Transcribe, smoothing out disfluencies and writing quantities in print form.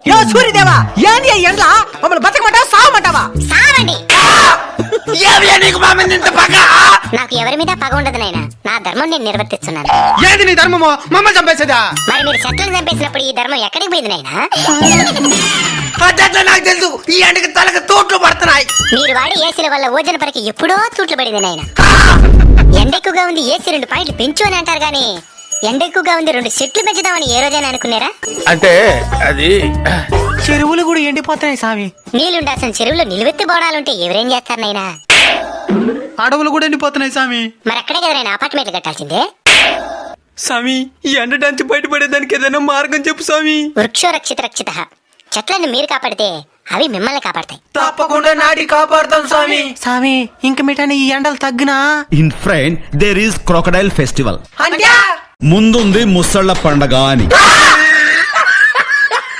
యో సూర్యదేవా, ఏంది ఎండ్లా మమ్మల్ని బతకమంటావా సావమంటావా? సావండి. నీకు మా మీద ఇంత పగ? నాకు ఎవరి మీద పగ ఉండదు నాయనా, నా ధర్మం నేను నిర్వర్తిస్తున్నాను. ఏది నీ ధర్మమో? మమ్మల్ని చంపేసేదా? మరి మీరు చెట్లను చంపేసినప్పుడు ఈ ధర్మం ఎక్కడికి పోయింది నాయనా? అట్లా నాకు తెలుసు, ఈ ఎండకి తలకు తోట్లు పడుతున్నాయి. మీరు వాడి ఏసీల వల్ల ఓజన పరికి ఎప్పుడో తూట్లు పడింది నాయనా. ఎండ ఎక్కువగా ఉంది, ఏసీ 2 పాయింట్లు పెంచు అని అంటారు గానీ ఎండ ఎక్కువగా ఉంది 2 చెట్లు పెంచుదామని ఏ రోజైనా అనుకున్నారా? అంటే అది చెరువులు కూడా ఎండిపోతున్నాయి స్వామి. నీళ్ళుండాల్సిన చెరువులో నిలువెత్తి బోడాలుంటే ఎవరేం చేస్తారు నాయనా? అడవులు కూడా ఎండిపోతున్నాయి స్వామి. మరి అక్కడే కదా నాయనా అపార్ట్మెంట్లు కట్టాల్సిందే. స్వామి, ఈ ఎండ నుంచి బయటపడేదానికి ఏదైనా మార్గం చెప్పు స్వామి. వృక్షో రక్షిత రక్షిత. చెట్లను మీరు కాపాడితే అవి మిమ్మల్ని కాపాడతాయి. తప్పకుండా నాటి కాపాడుతాం స్వామి. స్వామి, ఇంక మిఠాని ఈ ఎండలు తగ్గినా? In front there is crocodile festival. అంటే ముందుంది ముసళ్ళ పండగ అని.